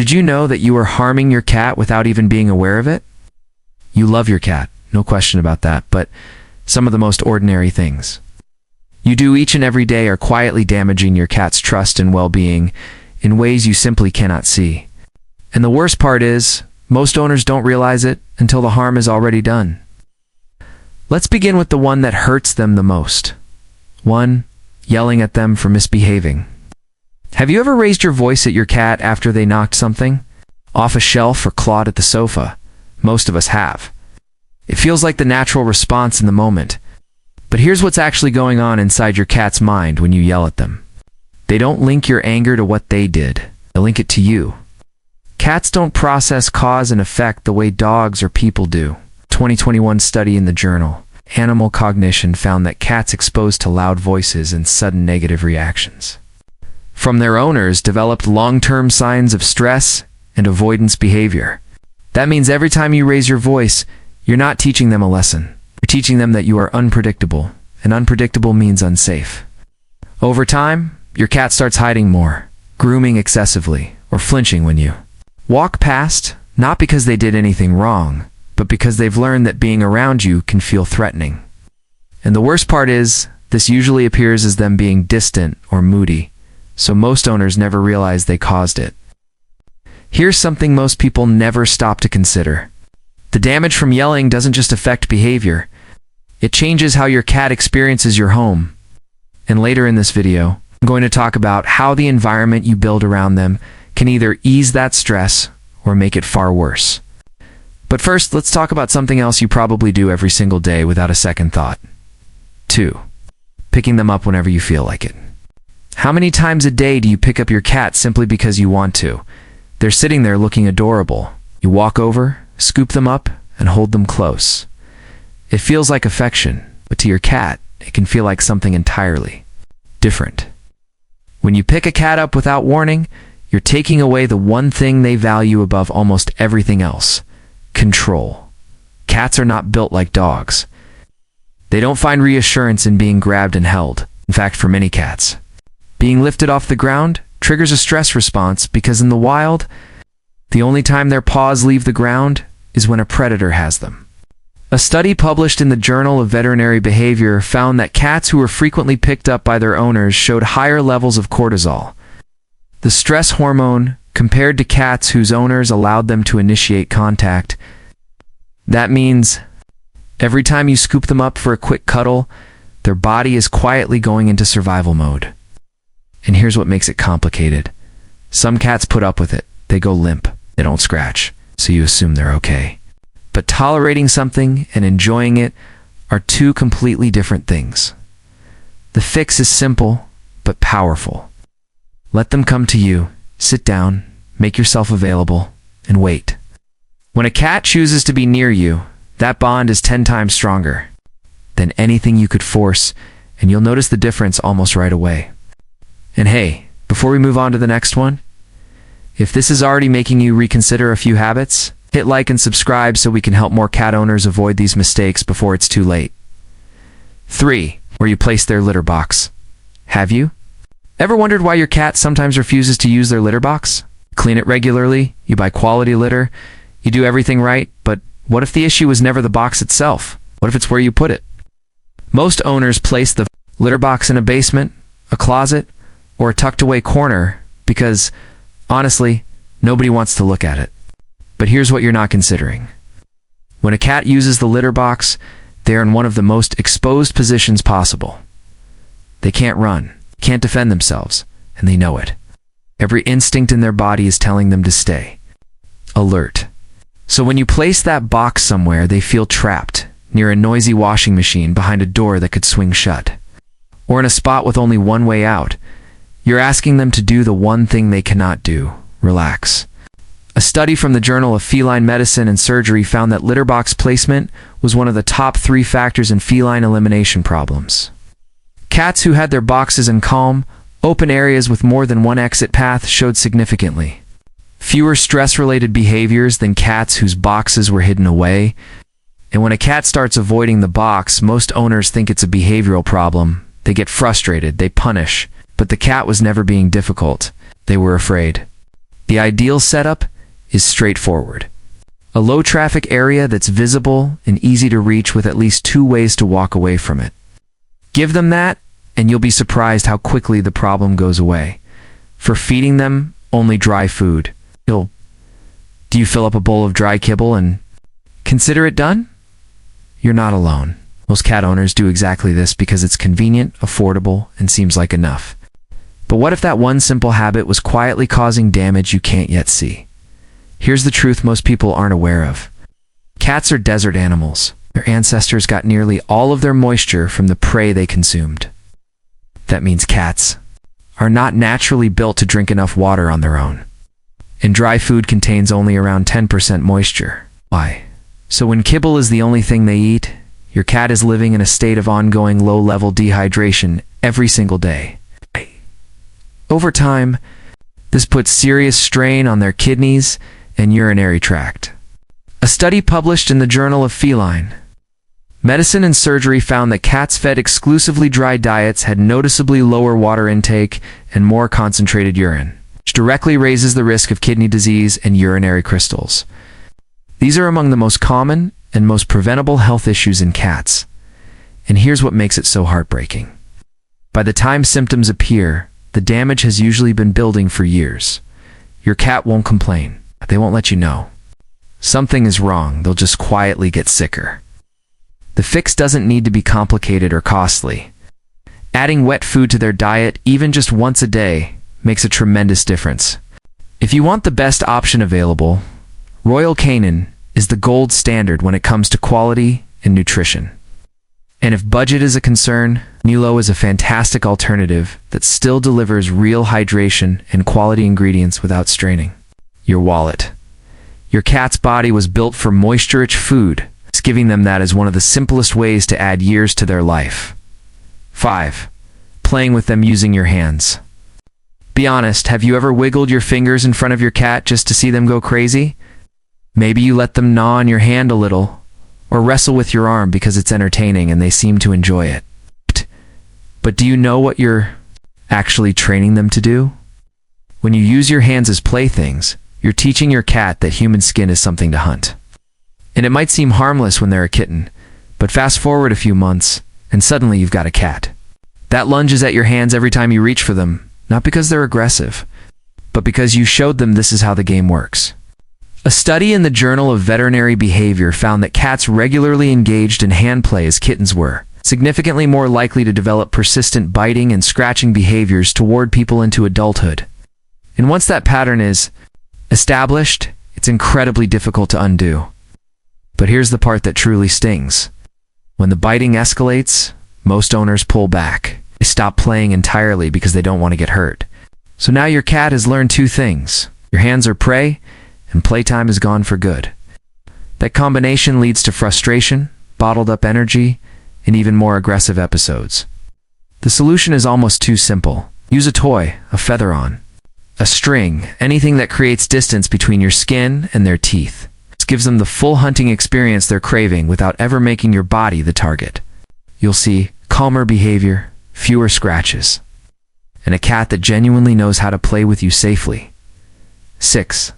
Did you know that you are harming your cat without even being aware of it? You love your cat, no question about that, but some of the most ordinary things you do each and every day are quietly damaging your cat's trust and well-being in ways you simply cannot see. And the worst part is, most owners don't realize it until the harm is already done. Let's begin with the one that hurts them the most. 1. Yelling at them for misbehaving. Have you ever raised your voice at your cat after they knocked something off a shelf or clawed at the sofa? Most of us have. It feels like the natural response in the moment. But here's what's actually going on inside your cat's mind when you yell at them. They don't link your anger to what they did. They link it to you. Cats don't process cause and effect the way dogs or people do. 2021 study in the journal Animal Cognition found that cats exposed to loud voices and sudden negative reactions from their owners developed long-term signs of stress and avoidance behavior. That means every time you raise your voice, you're not teaching them a lesson. You're teaching them that you are unpredictable, and unpredictable means unsafe. Over time, your cat starts hiding more, grooming excessively, or flinching when you walk past, not because they did anything wrong, but because they've learned that being around you can feel threatening. And the worst part is, this usually appears as them being distant or moody, so most owners never realize they caused it. Here's something most people never stop to consider. The damage from yelling doesn't just affect behavior. It changes how your cat experiences your home. And later in this video, I'm going to talk about how the environment you build around them can either ease that stress or make it far worse. But first, let's talk about something else you probably do every single day without a second thought. 2. Picking them up whenever you feel like it. How many times a day do you pick up your cat simply because you want to? They're sitting there looking adorable. You walk over, scoop them up, and hold them close. It feels like affection, but to your cat, it can feel like something entirely different. When you pick a cat up without warning, you're taking away the one thing they value above almost everything else: control. Cats are not built like dogs. They don't find reassurance in being grabbed and held. In fact, for many cats, being lifted off the ground triggers a stress response because in the wild, the only time their paws leave the ground is when a predator has them. A study published in the Journal of Veterinary Behavior found that cats who were frequently picked up by their owners showed higher levels of cortisol, the stress hormone, compared to cats whose owners allowed them to initiate contact. That means every time you scoop them up for a quick cuddle, their body is quietly going into survival mode. And here's what makes it complicated. Some cats put up with it. They go limp. They don't scratch, so you assume they're okay. But tolerating something and enjoying it are two completely different things. The fix is simple, but powerful. Let them come to you, sit down, make yourself available, and wait. When a cat chooses to be near you, that bond is 10 times stronger than anything you could force, and you'll notice the difference almost right away. And hey, before we move on to the next one, if this is already making you reconsider a few habits, hit like and subscribe so we can help more cat owners avoid these mistakes before it's too late. 3. Where you place their litter box. Have you ever wondered why your cat sometimes refuses to use their litter box? Clean it regularly, you buy quality litter, you do everything right, but what if the issue was never the box itself? What if it's where you put it? Most owners place the litter box in a basement, a closet, or a tucked-away corner because, honestly, nobody wants to look at it. But here's what you're not considering. When a cat uses the litter box, they're in one of the most exposed positions possible. They can't run, can't defend themselves, and they know it. Every instinct in their body is telling them to stay alert. So when you place that box somewhere, they feel trapped, near a noisy washing machine behind a door that could swing shut, or in a spot with only one way out. You're asking them to do the one thing they cannot do: relax. A study from the Journal of Feline Medicine and Surgery found that litter box placement was one of the top 3 factors in feline elimination problems. Cats who had their boxes in calm, open areas with more than one exit path showed significantly fewer stress-related behaviors than cats whose boxes were hidden away. And when a cat starts avoiding the box, most owners think it's a behavioral problem. They get frustrated, they punish. But the cat was never being difficult. They were afraid. The ideal setup is straightforward. A low-traffic area that's visible and easy to reach with at least 2 ways to walk away from it. Give them that, and you'll be surprised how quickly the problem goes away. For feeding them, only dry food. Do you fill up a bowl of dry kibble and consider it done? You're not alone. Most cat owners do exactly this because it's convenient, affordable, and seems like enough. But what if that one simple habit was quietly causing damage you can't yet see? Here's the truth most people aren't aware of. Cats are desert animals. Their ancestors got nearly all of their moisture from the prey they consumed. That means cats are not naturally built to drink enough water on their own. And dry food contains only around 10% moisture. Why? So when kibble is the only thing they eat, your cat is living in a state of ongoing low-level dehydration every single day. Over time, this puts serious strain on their kidneys and urinary tract. A study published in the Journal of Feline Medicine and Surgery found that cats fed exclusively dry diets had noticeably lower water intake and more concentrated urine, which directly raises the risk of kidney disease and urinary crystals. These are among the most common and most preventable health issues in cats. And here's what makes it so heartbreaking. By the time symptoms appear, the damage has usually been building for years. Your cat won't complain. They won't let you know. Something is wrong. They'll just quietly get sicker. The fix doesn't need to be complicated or costly. Adding wet food to their diet, even just once a day, makes a tremendous difference. If you want the best option available, Royal Canin is the gold standard when it comes to quality and nutrition. And if budget is a concern, Nilo is a fantastic alternative that still delivers real hydration and quality ingredients without straining your wallet. Your cat's body was built for moisture-rich food. It's giving them that is one of the simplest ways to add years to their life. 5. Playing with them using your hands. Be honest, have you ever wiggled your fingers in front of your cat just to see them go crazy? Maybe you let them gnaw on your hand a little, or wrestle with your arm because it's entertaining and they seem to enjoy it. But do you know what you're actually training them to do? When you use your hands as playthings, you're teaching your cat that human skin is something to hunt. And it might seem harmless when they're a kitten, but fast forward a few months, and suddenly you've got a cat that lunges at your hands every time you reach for them, not because they're aggressive, but because you showed them this is how the game works. A study in the Journal of Veterinary Behavior found that cats regularly engaged in hand play as kittens were significantly more likely to develop persistent biting and scratching behaviors toward people into adulthood. And once that pattern is established, it's incredibly difficult to undo. But here's the part that truly stings. When the biting escalates, most owners pull back. They stop playing entirely because they don't want to get hurt. So now your cat has learned 2 things. Your hands are prey, and playtime is gone for good. That combination leads to frustration, bottled up energy, and even more aggressive episodes. The solution is almost too simple. Use a toy, a feather-on, a string, anything that creates distance between your skin and their teeth. This gives them the full hunting experience they're craving without ever making your body the target. You'll see calmer behavior, fewer scratches, and a cat that genuinely knows how to play with you safely. 6.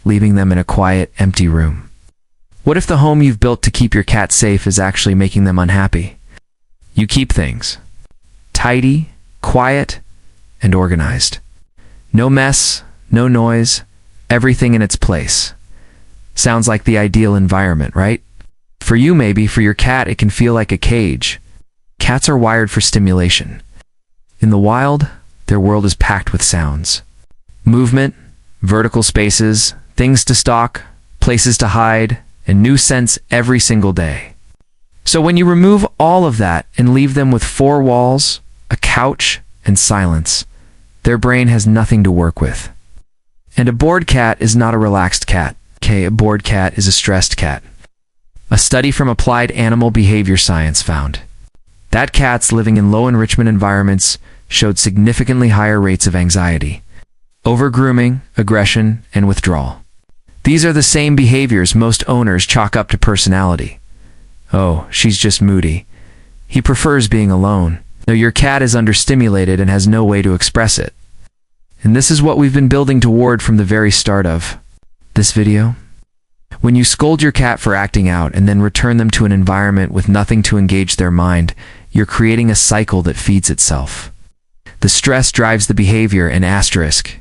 Leaving them in a quiet, empty room. What if the home you've built to keep your cat safe is actually making them unhappy? You keep things tidy, quiet, and organized. No mess, no noise, everything in its place. Sounds like the ideal environment, right? For you maybe, for your cat it can feel like a cage. Cats are wired for stimulation. In the wild, their world is packed with sounds. Movement, vertical spaces, things to stalk, places to hide, and new scents every single day. So when you remove all of that and leave them with 4 walls, a couch, and silence, their brain has nothing to work with. And a bored cat is not a relaxed cat. A bored cat is a stressed cat. A study from Applied Animal Behavior Science found that cats living in low enrichment environments showed significantly higher rates of anxiety, overgrooming, aggression, and withdrawal. These are the same behaviors most owners chalk up to personality. Oh, she's just moody. He prefers being alone. No, your cat is understimulated and has no way to express it. And this is what we've been building toward from the very start of this video. When you scold your cat for acting out and then return them to an environment with nothing to engage their mind, you're creating a cycle that feeds itself. The stress drives the behavior and asterisk.